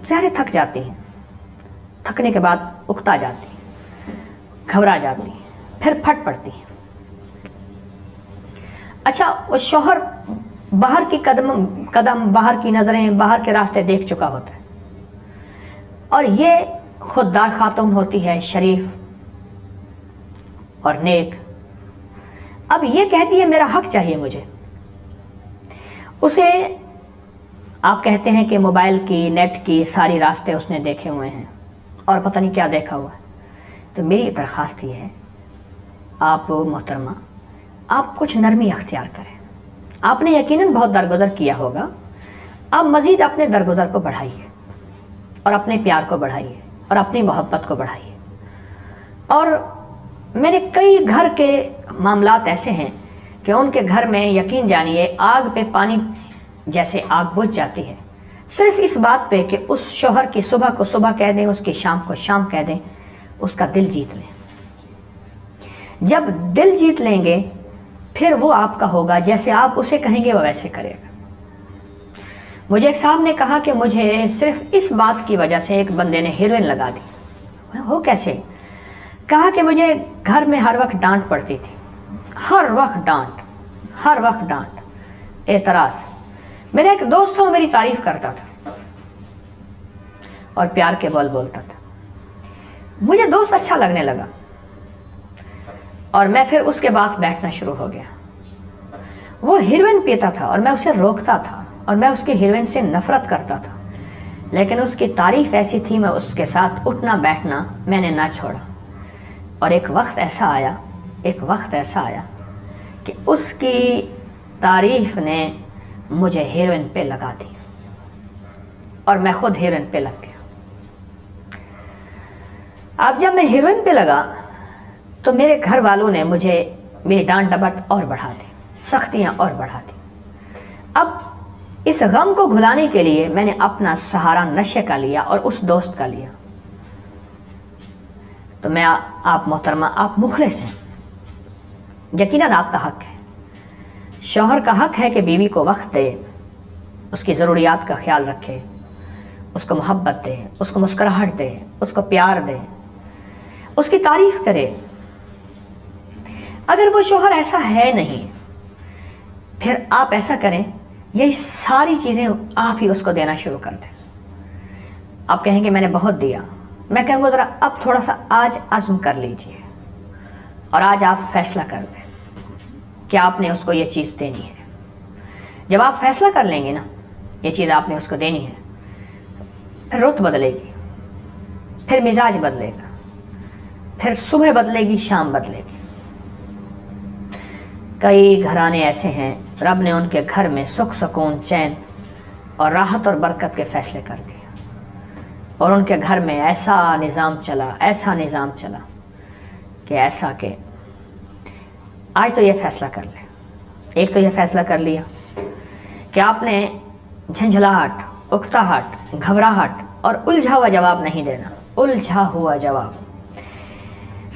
ظاہر تھک جاتی ہیں، تھکنے کے بعد اکتا جاتی ہیں، گھبرا جاتی ہیں، پھر پھٹ پڑتی ہیں۔ اچھا، وہ شوہر باہر کی قدم باہر کی نظریں، باہر کے راستے دیکھ چکا ہوتا ہے، اور یہ خوددار خاتون ہوتی ہے، شریف اور نیک۔ اب یہ کہتی ہے میرا حق چاہیے مجھے۔ اسے آپ کہتے ہیں کہ موبائل کی، نیٹ کی ساری راستے اس نے دیکھے ہوئے ہیں اور پتہ نہیں کیا دیکھا ہوا ہے۔ تو میری درخواست یہ ہے، آپ محترمہ، آپ کچھ نرمی اختیار کریں۔ آپ نے یقیناً بہت درگزر کیا ہوگا، آپ مزید اپنے درگزر کو بڑھائیے اور اپنے پیار کو بڑھائیے اور اپنی محبت کو بڑھائیے۔ اور میں نے کئی گھر کے معاملات ایسے ہیں کہ ان کے گھر میں یقین جانیے آگ پہ پانی جیسے آگ بجھ جاتی ہے، صرف اس بات پہ کہ اس شوہر کی صبح کو صبح کہہ دیں، اس کی شام کو شام کہہ دیں، اس کا دل جیت لیں۔ جب دل جیت لیں گے پھر وہ آپ کا ہوگا، جیسے آپ اسے کہیں گے وہ ویسے کرے گا۔ مجھے ایک صاحب نے کہا کہ مجھے صرف اس بات کی وجہ سے ایک بندے نے ہیروئن لگا دی۔ وہ کیسے؟ کہا کہ مجھے گھر میں ہر وقت ڈانٹ پڑتی تھی، ہر وقت ڈانٹ، اعتراض۔ میرا ایک دوست تھا، وہ میری تعریف کرتا تھا اور پیار کے بول بولتا تھا۔ مجھے دوست اچھا لگنے لگا اور میں پھر اس کے بعد بیٹھنا شروع ہو گیا۔ وہ ہیروئن پیتا تھا اور میں اسے روکتا تھا اور میں اس کے ہیروئن سے نفرت کرتا تھا، لیکن اس کی تعریف ایسی تھی، میں اس کے ساتھ اٹھنا بیٹھنا میں نے نہ چھوڑا۔ اور ایک وقت ایسا آیا کہ اس کی تعریف نے مجھے ہیروئن پہ لگا دی اور میں خود ہیروئن پہ لگ گیا۔ اب جب میں ہیروئن پہ لگا تو میرے گھر والوں نے مجھے میری ڈانٹ ڈپٹ اور بڑھا دی، سختیاں اور بڑھا دی۔ اب اس غم کو گھلانے کے لیے میں نے اپنا سہارا نشے کا لیا اور اس دوست کا لیا۔ تو میں آپ محترمہ، آپ مخلص ہیں، یقیناً آپ کا حق ہے، شوہر کا حق ہے کہ بیوی کو وقت دے، اس کی ضروریات کا خیال رکھے، اس کو محبت دے، اس کو مسکراہٹ دے، اس کو پیار دے، اس کی تعریف کرے۔ اگر وہ شوہر ایسا ہے نہیں، پھر آپ ایسا کریں، یہی ساری چیزیں آپ ہی اس کو دینا شروع کر دیں۔ آپ کہیں گے میں نے بہت دیا، میں کہوں گا ذرا اب تھوڑا سا آج عزم کر لیجئے اور آج آپ فیصلہ کر دیں کہ آپ نے اس کو یہ چیز دینی ہے۔ جب آپ فیصلہ کر لیں گے نا یہ چیز آپ نے اس کو دینی ہے، پھر رت بدلے گی، پھر مزاج بدلے گا، پھر صبح بدلے گی، شام بدلے گی۔ کئی گھرانے ایسے ہیں رب نے ان کے گھر میں سکھ، سکون، چین اور راحت اور برکت کے فیصلے کر دیے، اور ان کے گھر میں ایسا نظام چلا کہ ایسا کہ آج تو یہ فیصلہ کر لیں، ایک تو یہ فیصلہ کر لیا کہ آپ نے جھنجھلاہٹ، اکتاہٹ، گھبراہٹ اور الجھا ہوا جواب نہیں دینا، الجھا ہوا جواب،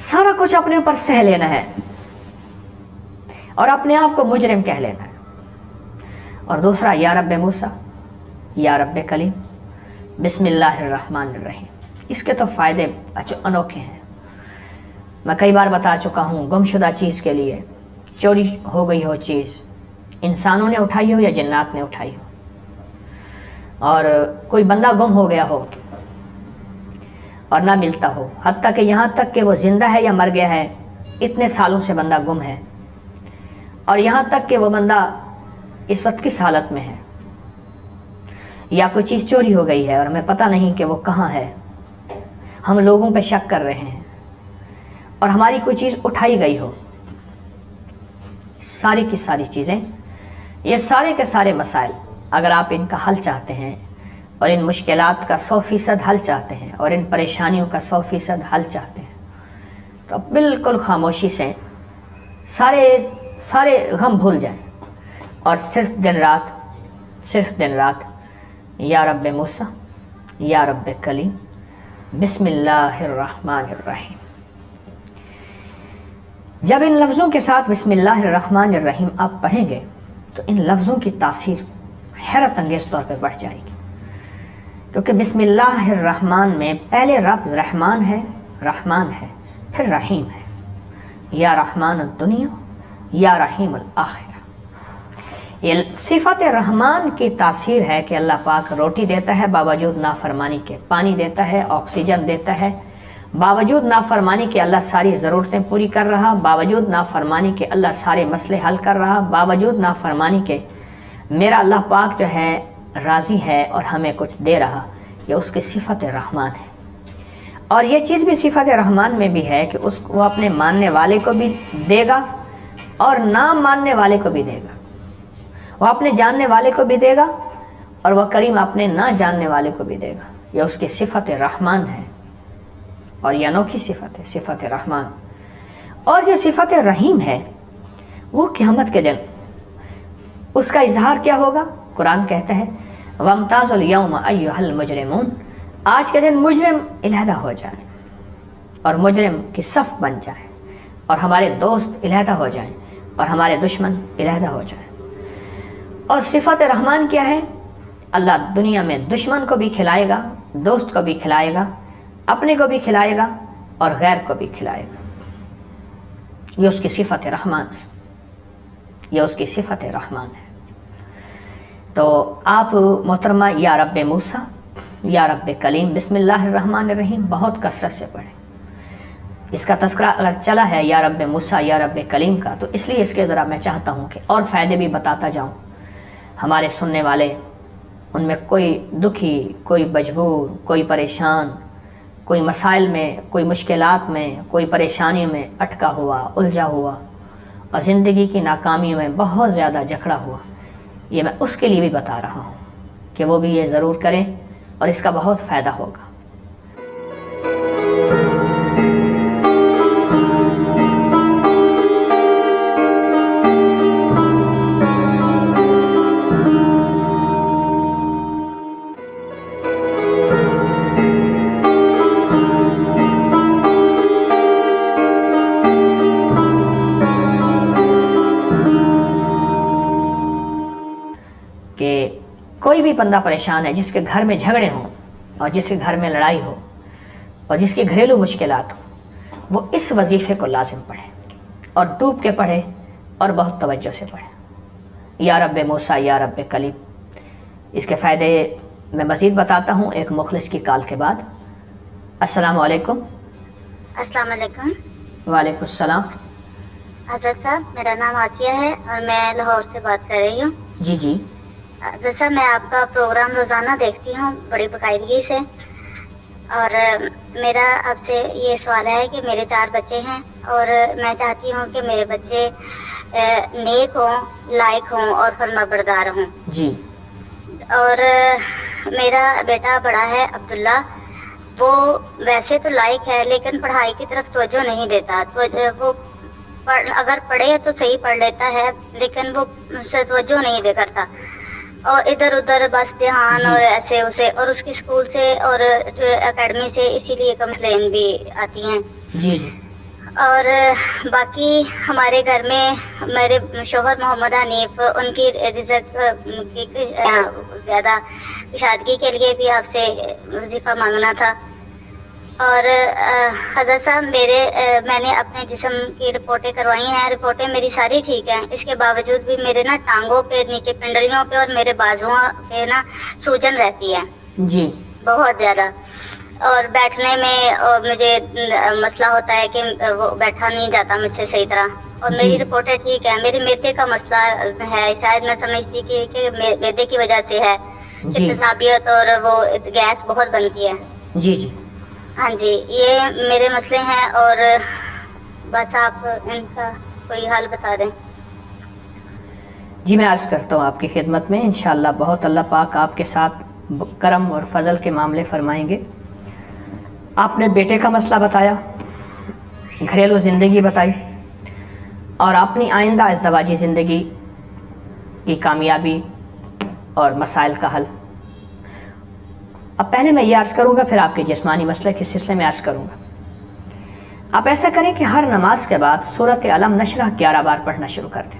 سارا کچھ اپنے اوپر سہ لینا ہے اور اپنے آپ کو مجرم کہہ لینا ہے۔ اور دوسرا، یا رب موسیٰ، یا رب کلیم، بسم اللہ الرحمن الرحیم۔ اس کے تو فائدے انوکھے ہیں، میں کئی بار بتا چکا ہوں۔ گم شدہ چیز کے لیے، چوری ہو گئی ہو چیز، انسانوں نے اٹھائی ہو یا جنات نے اٹھائی ہو، اور کوئی بندہ گم ہو گیا ہو اور نہ ملتا ہو، حتیٰ کہ یہاں تک کہ وہ زندہ ہے یا مر گیا ہے، اتنے سالوں سے بندہ گم ہے، اور یہاں تک کہ وہ بندہ اس وقت کس حالت میں ہے، یا کوئی چیز چوری ہو گئی ہے اور ہمیں پتہ نہیں کہ وہ کہاں ہے، ہم لوگوں پہ شک کر رہے ہیں، اور ہماری کوئی چیز اٹھائی گئی ہو، ساری کی ساری چیزیں، یہ سارے کے سارے مسائل، اگر آپ ان کا حل چاہتے ہیں اور ان مشکلات کا 100% حل چاہتے ہیں اور ان پریشانیوں کا 100% حل چاہتے ہیں، تو بالکل خاموشی سے سارے غم بھول جائیں اور صرف دن رات یا رب موسیٰ، یا رب کلیم، بسم اللہ الرحمن الرحیم۔ جب ان لفظوں کے ساتھ بسم اللہ الرحمن الرحیم آپ پڑھیں گے تو ان لفظوں کی تاثیر حیرت انگیز طور پہ بڑھ جائے گی۔ کیونکہ بسم اللہ الرحمن میں پہلے لفظ رحمان ہے پھر رحیم ہے، یا رحمان الدنیا یا رحیم الآخرہ۔ یہ صفت رحمان کی تاثیر ہے کہ اللہ پاک روٹی دیتا ہے باوجود نافرمانی کے، پانی دیتا ہے، آکسیجن دیتا ہے، باوجود نافرمانی کے اللہ ساری ضرورتیں پوری کر رہا، باوجود نافرمانی کے اللہ سارے مسئلے حل کر رہا، باوجود نافرمانی کے میرا اللہ پاک جو ہے راضی ہے اور ہمیں کچھ دے رہا۔ یہ اس کی صفت رحمان ہے۔ اور یہ چیز بھی صفت رحمان میں بھی ہے کہ وہ اپنے ماننے والے کو بھی دے گا اور نہ ماننے والے کو بھی دے گا، وہ اپنے جاننے والے کو بھی دے گا اور وہ کریم اپنے نہ جاننے والے کو بھی دے گا۔ یہ اس کی صفت رحمان ہے اور یہ انوکھی صفت ہے، صفت رحمان۔ اور جو صفت رحیم ہے وہ قیامت کے دن اس کا اظہار کیا ہوگا؟ قرآن کہتا ہے وَامْتَازُوا الْيَوْمَ أَيُّهَا الْمُجْرِمُونَ، آج کے دن مجرم علیحدہ ہو جائیں اور مجرم کی صف بن جائیں اور ہمارے دوست علیحدہ ہو جائیں اور ہمارے دشمن علیحدہ ہو جائیں۔ اور صفت رحمان کیا ہے؟ اللہ دنیا میں دشمن کو بھی کھلائے گا، دوست کو بھی کھلائے گا، اپنے کو بھی کھلائے گا اور غیر کو بھی کھلائے گا۔ یہ اس کی صفت رحمان ہے، یہ اس کی صفت رحمان ہے۔ تو آپ محترمہ یا رب موسیٰ یا رب کلیم بسم اللہ الرحمن الرحیم بہت کثرت سے پڑھیں۔ اس کا تذکرہ اگر چلا ہے یا رب موسیٰ یا رب کلیم کا، تو اس لیے اس کے ذرا میں چاہتا ہوں کہ اور فائدے بھی بتاتا جاؤں۔ ہمارے سننے والے ان میں کوئی دکھی، کوئی مجبور، کوئی پریشان، کوئی مسائل میں، کوئی مشکلات میں، کوئی پریشانیوں میں اٹکا ہوا، الجھا ہوا اور زندگی کی ناکامیوں میں بہت زیادہ جکڑا ہوا، یہ میں اس کے لیے بھی بتا رہا ہوں کہ وہ بھی یہ ضرور کریں اور اس کا بہت فائدہ ہوگا۔ کہ کوئی بھی بندہ پریشان ہے جس کے گھر میں جھگڑے ہوں اور جس کے گھر میں لڑائی ہو اور جس کی گھریلو مشکلات ہوں، وہ اس وظیفے کو لازم پڑھے اور ڈوب کے پڑھے اور بہت توجہ سے پڑھے۔ یا رب موسیٰ یا رب کلیم، اس کے فائدے میں مزید بتاتا ہوں ایک مخلص کی کال کے بعد۔ السلام علیکم۔ السلام علیکم۔ وعلیکم السلام۔ حضرت صاحب، میرا نام آسیہ ہے اور میں لاہور سے بات کر رہی ہوں۔ جی جی۔ حضرت صاحب، میں آپ کا پروگرام روزانہ دیکھتی ہوں بڑی باقاعدگی سے، اور میرا آپ سے یہ سوال ہے کہ میرے 4 بچے ہیں اور میں چاہتی ہوں کہ میرے بچے نیک ہوں، لائق ہوں اور فرما بردار ہوں۔ جی۔ اور میرا بیٹا بڑا ہے عبداللہ، وہ ویسے تو لائق ہے لیکن پڑھائی کی طرف توجہ نہیں دیتا۔ تو وہ اگر پڑھے تو صحیح پڑھ لیتا ہے لیکن وہ توجہ نہیں دے کرتا، اور ادھر ادھر بس دھیان اور ایسے اسے، اور اس کی اسکول سے اور اکیڈمی سے اسی لیے کمپلین بھی آتی ہیں۔ جی جی۔ اور باقی ہمارے گھر میں میرے شوہر محمد حنیف، ان کی رزق کی زیادہ کشادگی کے لیے بھی آپ سے وظیفہ مانگنا تھا۔ اور حضرت صاحب، میں نے اپنے جسم کی رپورٹیں کروائی ہیں، رپورٹیں میری ساری ٹھیک ہیں، اس کے باوجود بھی میرے نا ٹانگوں پہ، نیچے پنڈلیوں پہ اور میرے بازوؤں پہ نا سوجن رہتی ہے جی بہت زیادہ، اور بیٹھنے میں مجھے مسئلہ ہوتا ہے کہ وہ بیٹھا نہیں جاتا مجھ سے صحیح طرح، اور میری رپورٹیں ٹھیک ہیں۔ میری میدے کا مسئلہ ہے، شاید میں سمجھتی کہ میدے کی وجہ سے ہے، اعتصابیت اور وہ گیس بہت بنتی ہے۔ جی جی۔ ہاں جی، یہ میرے مسئلے ہیں اور بس آپ ان کا کوئی حل بتا دیں۔ جی میں عرض کرتا ہوں آپ کی خدمت میں، انشاءاللہ بہت اللہ پاک آپ کے ساتھ کرم اور فضل کے معاملے فرمائیں گے۔ آپ نے بیٹے کا مسئلہ بتایا، گھریلو زندگی بتائی اور اپنی آئندہ ازدواجی زندگی کی کامیابی اور مسائل کا حل۔ اب پہلے میں یہ عرض کروں گا، پھر آپ کے جسمانی مسئلے کے سلسلے میں عرض کروں گا۔ آپ ایسا کریں کہ ہر نماز کے بعد سورۃ علم نشرح 11 بار پڑھنا شروع کر دیں۔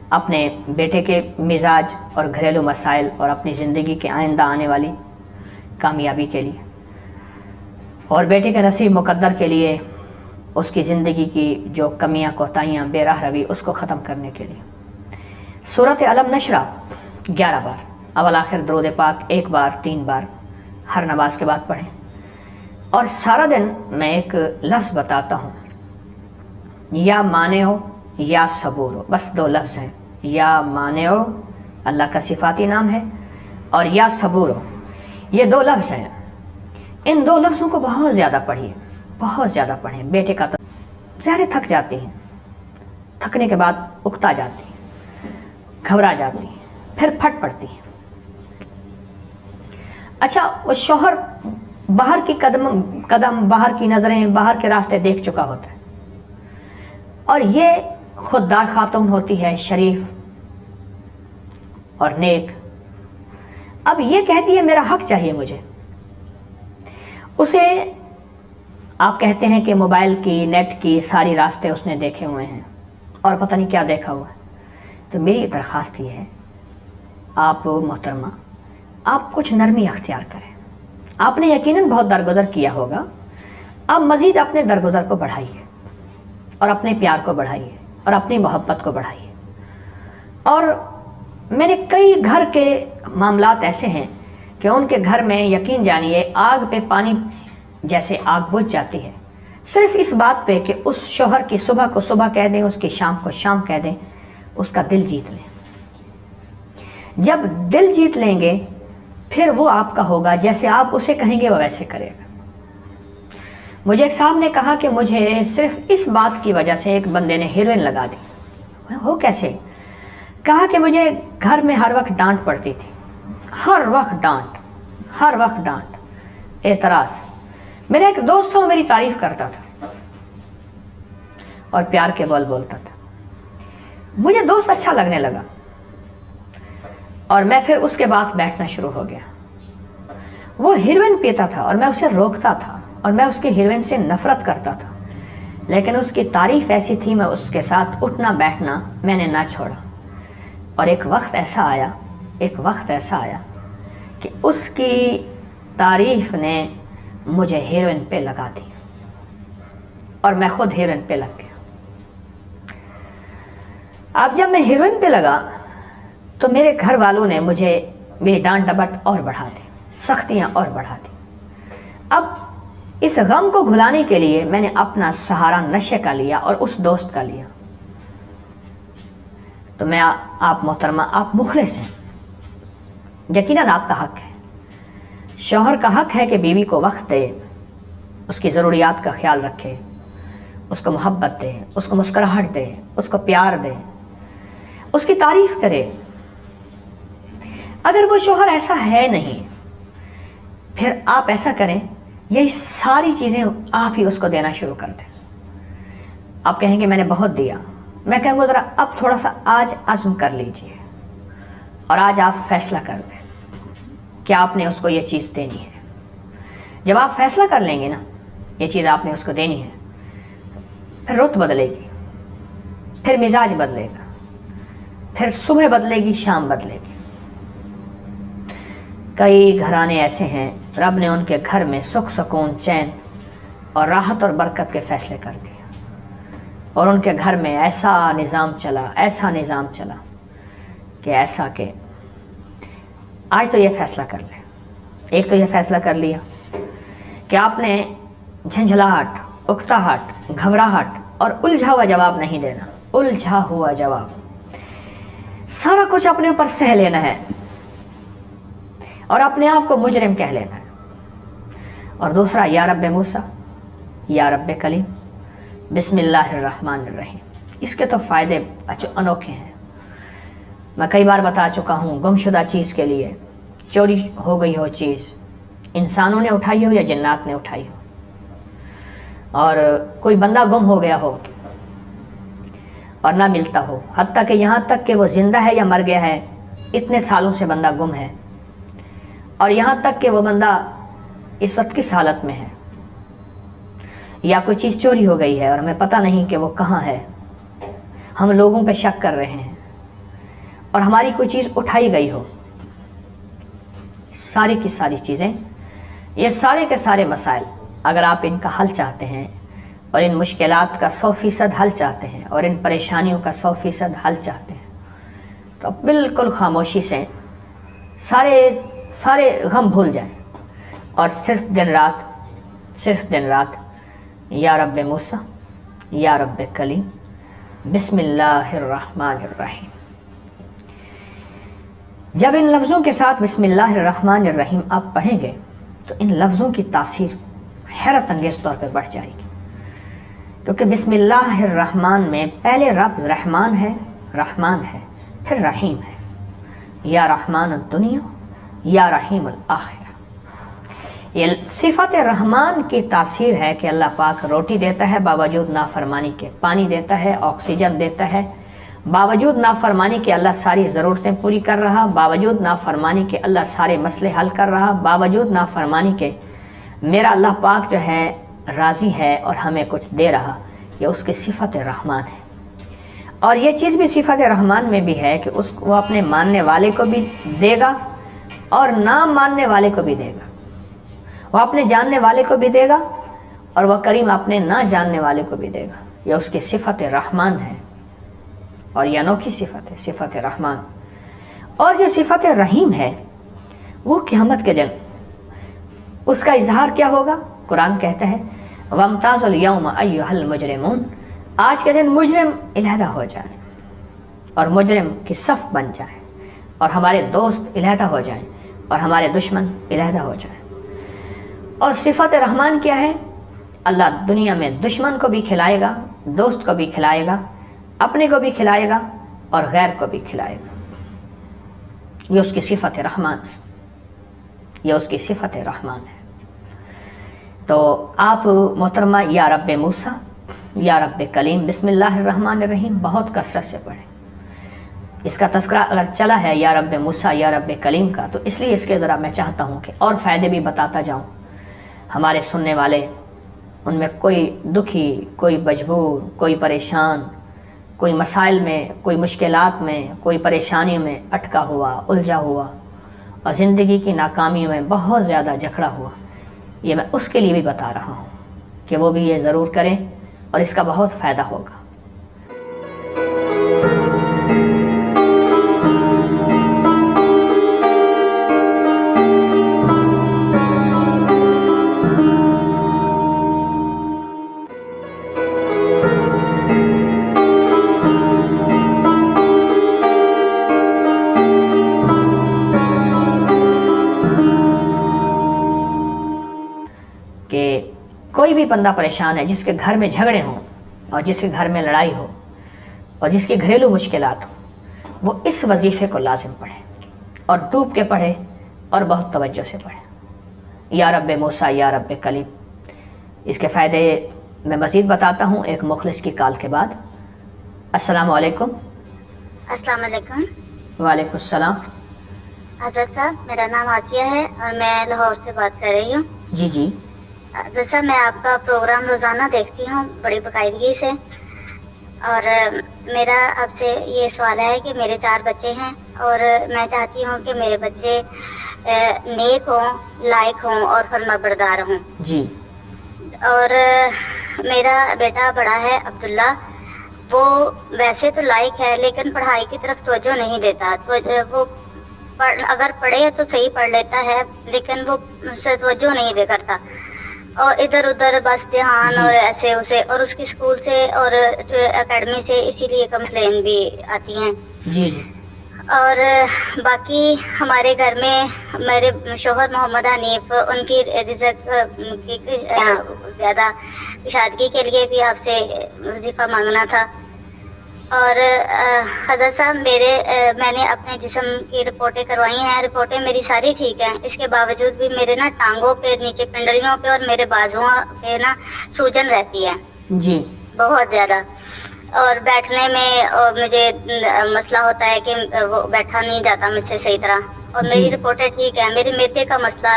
اپنے بیٹے کے مزاج اور گھریلو مسائل اور اپنی زندگی کے آئندہ آنے والی کامیابی کے لیے اور بیٹے کے نصیب مقدر کے لیے، اس کی زندگی کی جو کمیاں کوتاہیاں بے راہ روی اس کو ختم کرنے کے لیے سورۃ علم نشرہ 11 بار اول آخر درود پاک 1 بار 3 بار ہر نماز کے بعد پڑھیں، اور سارا دن میں ایک لفظ بتاتا ہوں، یا مانعو یا صبور، بس 2 لفظ ہیں، یا مانعو اللہ کا صفاتی نام ہے اور یا صبور، یہ 2 لفظ ہیں۔ ان 2 لفظوں کو بہت زیادہ پڑھیے، بہت زیادہ پڑھیں۔ بیٹے کا زہریں تھک جاتی ہیں، تھکنے کے بعد اکتا جاتی ہیں، گھبرا جاتی ہیں، پھر پھٹ پڑتی ہیں۔ اچھا، وہ شوہر باہر کی قدم باہر کی نظریں باہر کے راستے دیکھ چکا ہوتا ہے، اور یہ خوددار خاتون ہوتی ہے، شریف اور نیک۔ اب یہ کہتی ہے میرا حق چاہیے مجھے، اسے آپ کہتے ہیں کہ موبائل کی نیٹ کی ساری راستے اس نے دیکھے ہوئے ہیں اور پتہ نہیں کیا دیکھا ہوا ہے۔ تو میری درخواست یہ ہے، آپ محترمہ، آپ کچھ نرمی اختیار کریں۔ آپ نے یقیناً بہت درگزر کیا ہوگا، آپ مزید اپنے درگزر کو بڑھائیے اور اپنے پیار کو بڑھائیے اور اپنی محبت کو بڑھائیے۔ اور میں نے کئی گھر کے معاملات ایسے ہیں کہ ان کے گھر میں یقین جانیے آگ پہ پانی جیسے آگ بجھ جاتی ہے، صرف اس بات پہ کہ اس شوہر کی صبح کو صبح کہہ دیں، اس کی شام کو شام کہہ دیں، اس کا دل جیت لیں۔ جب دل جیت لیں گے پھر وہ آپ کا ہوگا، جیسے آپ اسے کہیں گے وہ ویسے کرے گا۔ مجھے ایک صاحب نے کہا کہ مجھے صرف اس بات کی وجہ سے ایک بندے نے ہیروئن لگا دی۔ وہ کیسے؟ کہا کہ مجھے گھر میں ہر وقت ڈانٹ پڑتی تھی، ہر وقت ڈانٹ، ہر وقت ڈانٹ، اعتراض۔ میرا ایک دوست تھا، وہ میری تعریف کرتا تھا اور پیار کے بول بولتا تھا، مجھے دوست اچھا لگنے لگا اور میں پھر اس کے بعد بیٹھنا شروع ہو گیا۔ وہ ہیروئن پیتا تھا اور میں اسے روکتا تھا اور میں اس کی ہیروئن سے نفرت کرتا تھا، لیکن اس کی تعریف ایسی تھی، میں اس کے ساتھ اٹھنا بیٹھنا میں نے نہ چھوڑا۔ اور ایک وقت ایسا آیا کہ اس کی تعریف نے مجھے ہیروئن پہ لگا دی اور میں خود ہیروئن پہ لگ گیا۔ اب جب میں ہیروئن پہ لگا تو میرے گھر والوں نے مجھے میری ڈانٹ ڈپٹ اور بڑھا دی، سختیاں اور بڑھا دی۔ اب اس غم کو گھلانے کے لیے میں نے اپنا سہارا نشے کا لیا اور اس دوست کا لیا۔ تو میں آپ محترمہ، آپ مخلص ہیں، یقیناً آپ کا حق ہے، شوہر کا حق ہے کہ بیوی کو وقت دے، اس کی ضروریات کا خیال رکھے، اس کو محبت دے، اس کو مسکراہٹ دے، اس کو پیار دے، اس کی تعریف کرے۔ اگر وہ شوہر ایسا ہے نہیں، پھر آپ ایسا کریں، یہی ساری چیزیں آپ ہی اس کو دینا شروع کر دیں۔ آپ کہیں گے میں نے بہت دیا، میں کہوں گا ذرا اب تھوڑا سا آج عزم کر لیجئے اور آج آپ فیصلہ کر دیں کہ آپ نے اس کو یہ چیز دینی ہے۔ جب آپ فیصلہ کر لیں گے نا یہ چیز آپ نے اس کو دینی ہے، پھر رت بدلے گی، پھر مزاج بدلے گا، پھر صبح بدلے گی، شام بدلے گی۔ کئی گھرانے ایسے ہیں رب نے ان کے گھر میں سکھ سکون، چین اور راحت اور برکت کے فیصلے کر دیے، اور ان کے گھر میں ایسا نظام چلا کہ ایسا کہ آج تو یہ فیصلہ کر لیں۔ ایک تو یہ فیصلہ کر لیا کہ آپ نے جھنجھلاہٹ، اکتاہٹ، گھبراہٹ اور الجھا ہوا جواب نہیں دینا، الجھا ہوا جواب، سارا کچھ اپنے اوپر سہ لینا ہے اور اپنے آپ کو مجرم کہہ لینا ہے۔ اور دوسرا، یا رب موسیٰ، یا رب کلیم، بسم اللہ الرحمن الرحیم۔ اس کے تو فائدے انوکھے ہیں، میں کئی بار بتا چکا ہوں۔ گمشدہ چیز کے لیے، چوری ہو گئی ہو چیز، انسانوں نے اٹھائی ہو یا جنات نے اٹھائی ہو، اور کوئی بندہ گم ہو گیا ہو اور نہ ملتا ہو، حتیٰ کہ یہاں تک کہ وہ زندہ ہے یا مر گیا ہے، اتنے سالوں سے بندہ گم ہے، اور یہاں تک کہ وہ بندہ اس وقت کس حالت میں ہے، یا کوئی چیز چوری ہو گئی ہے اور ہمیں پتہ نہیں کہ وہ کہاں ہے، ہم لوگوں پہ شک کر رہے ہیں، اور ہماری کوئی چیز اٹھائی گئی ہو، ساری کی ساری چیزیں یہ سارے کے سارے مسائل اگر آپ ان کا حل چاہتے ہیں اور ان مشکلات کا 100% حل چاہتے ہیں اور ان پریشانیوں کا 100% حل چاہتے ہیں تو بالکل خاموشی سے سارے غم بھول جائیں اور صرف دن رات یا رب موسیٰ یا رب کلیم بسم اللہ الرحمن الرحیم. جب ان لفظوں کے ساتھ بسم اللہ الرحمن الرحیم آپ پڑھیں گے تو ان لفظوں کی تاثیر حیرت انگیز طور پہ بڑھ جائے گی، کیونکہ بسم اللہ الرحمن میں پہلے لفظ رحمان ہے پھر رحیم ہے. یا رحمان الدنیا یا رحیم الآخرہ. یہ صفت رحمان کی تاثیر ہے کہ اللہ پاک روٹی دیتا ہے باوجود نافرمانی کے، پانی دیتا ہے، آکسیجن دیتا ہے، باوجود نافرمانی کے اللہ ساری ضرورتیں پوری کر رہا، باوجود نافرمانی کے اللہ سارے مسئلے حل کر رہا، باوجود نافرمانی کے میرا اللہ پاک جو ہے راضی ہے اور ہمیں کچھ دے رہا. یہ اس کی صفت رحمان ہے. اور یہ چیز بھی صفت رحمان میں بھی ہے کہ وہ اپنے ماننے والے کو بھی دے گا اور نہ ماننے والے کو بھی دے گا. وہ اپنے جاننے والے کو بھی دے گا اور وہ کریم اپنے نہ جاننے والے کو بھی دے گا. یہ اس کی صفت رحمان ہے اور یہ انوکھی صفت ہے، صفت رحمان. اور جو صفت رحیم ہے وہ قیامت کے دن اس کا اظہار کیا ہوگا؟ قرآن کہتا ہے وَامْتَازُوا الْيَوْمَ أَيُّهَا الْمُجْرِمُونَ. آج کے دن مجرم علیحدہ ہو جائیں اور مجرم کی صف بن جائیں اور ہمارے دوست علیحدہ ہو جائیں اور ہمارے دشمن علیحدہ ہو جائیں. اور صفت رحمان کیا ہے؟ اللہ دنیا میں دشمن کو بھی کھلائے گا، دوست کو بھی کھلائے گا، اپنے کو بھی کھلائے گا اور غیر کو بھی کھلائے گا. یہ اس کی صفت رحمان ہے، یہ اس کی صفت رحمان ہے. تو آپ محترمہ یا رب موسیٰ یا رب کلیم بسم اللہ الرحمن الرحیم بہت کثرت سے پڑھیں. اس کا تذکرہ اگر چلا ہے یا رب موسیٰ یا رب کلیم کا تو اس لیے اس کے ذرا میں چاہتا ہوں کہ اور فائدے بھی بتاتا جاؤں. ہمارے سننے والے ان میں کوئی دکھی، کوئی مجبور، کوئی پریشان، کوئی مسائل میں، کوئی مشکلات میں، کوئی پریشانی میں اٹکا ہوا، الجھا ہوا اور زندگی کی ناکامی میں بہت زیادہ جکڑا ہوا، یہ میں اس کے لیے بھی بتا رہا ہوں کہ وہ بھی یہ ضرور کریں اور اس کا بہت فائدہ ہوگا. کہ کوئی بھی بندہ پریشان ہے جس کے گھر میں جھگڑے ہوں اور جس کے گھر میں لڑائی ہو اور جس کی گھریلو مشکلات ہوں، وہ اس وظیفے کو لازم پڑھے اور ڈوب کے پڑھے اور بہت توجہ سے پڑھے. یا رب موسیٰ یا رب کلیم. اس کے فائدے میں مزید بتاتا ہوں ایک مخلص کی کال کے بعد. السلام علیکم. السلام علیکم. وعلیکم السلام. حضرت صاحب میرا نام آسیہ ہے اور میں لاہور سے بات کر رہی ہوں. جی حضرت صاحب میں آپ کا پروگرام روزانہ دیکھتی ہوں بڑی باقاعدگی سے، اور میرا آپ سے یہ سوال ہے کہ میرے 4 بچے ہیں اور میں چاہتی ہوں کہ میرے بچے نیک ہوں، لائق ہوں اور فرمانبردار ہوں. جی. اور میرا بیٹا بڑا ہے عبداللہ، وہ ویسے تو لائق ہے لیکن پڑھائی کی طرف توجہ نہیں دیتا. وہ اگر پڑھے تو صحیح پڑھ لیتا ہے لیکن وہ توجہ نہیں دے کرتا اور ادھر ادھر بس دھیان اور ایسے اسے، اور اس کی اسکول سے اور اکیڈمی سے اسی لیے کمپلین بھی آتی ہیں. جی. اور باقی ہمارے گھر میں میرے شوہر محمد حنیف، ان کی رزق کی زیادہ کشادگی کے لیے بھی آپ سے وظیفہ مانگنا تھا. اور حضرت صاحب میں نے اپنے جسم کی رپورٹیں کروائی ہیں، رپورٹیں میری ساری ٹھیک ہیں، اس کے باوجود بھی میرے نا ٹانگوں پہ، نیچے پنڈلیوں پہ اور میرے بازوؤں پہ نا سوجن رہتی ہے. جی. بہت زیادہ. اور بیٹھنے میں مجھے مسئلہ ہوتا ہے کہ وہ بیٹھا نہیں جاتا مجھ سے صحیح طرح. اور میری رپورٹیں ٹھیک ہیں. میرے میدے کا مسئلہ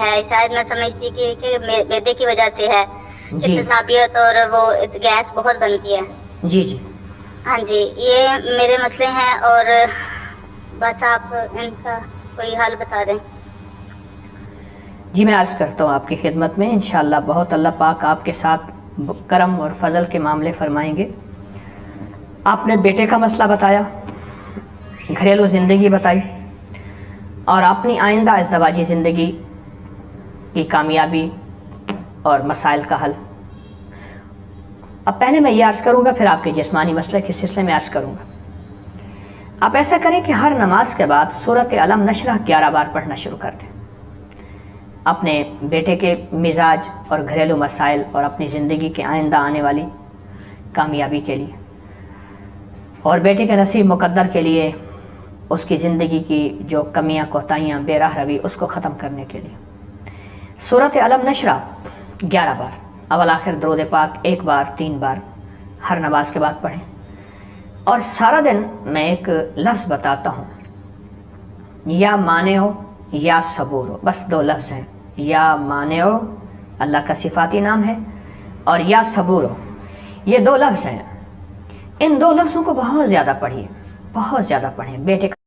ہے، شاید میں سمجھتی کہ میدے کی وجہ سے ہے، اعصابیت اور وہ گیس بہت بنتی ہے. جی. ہاں جی، یہ میرے مسئلے ہیں اور بس آپ ان کا کوئی حل بتا دیں. جی میں عرض کرتا ہوں آپ کی خدمت میں، انشاءاللہ بہت اللہ پاک آپ کے ساتھ کرم اور فضل کے معاملے فرمائیں گے۔ آپ نے بیٹے کا مسئلہ بتایا، گھریلو زندگی بتائی، اور اپنی آئندہ ازدواجی زندگی کی کامیابی اور مسائل کا حل۔ اب پہلے میں یہ عرض کروں گا، پھر آپ کے جسمانی مسئلے کے سلسلے میں عرض کروں گا۔ آپ ایسا کریں کہ ہر نماز کے بعد سورۃ علم نشرح 11 بار پڑھنا شروع کر دیں، اپنے بیٹے کے مزاج اور گھریلو مسائل اور اپنی زندگی کے آئندہ آنے والی کامیابی کے لیے، اور بیٹے کے نصیب مقدر کے لیے، اس کی زندگی کی جو کمیاں کوتاہیاں بے راہ روی اس کو ختم کرنے کے لیے سورۃ علم نشرح 11 بار، اول آخر درود پاک 1 بار 3 بار ہر نماز کے بعد پڑھیں۔ اور سارا دن میں ایک لفظ بتاتا ہوں، یا مانع ہو یا صبور ہو، بس 2 لفظ ہیں، یا مانع ہو اللہ کا صفاتی نام ہے، اور یا صبور ہو، یہ 2 لفظ ہیں۔ ان 2 لفظوں کو بہت زیادہ پڑھیے، بہت زیادہ پڑھیں۔ بیٹے کا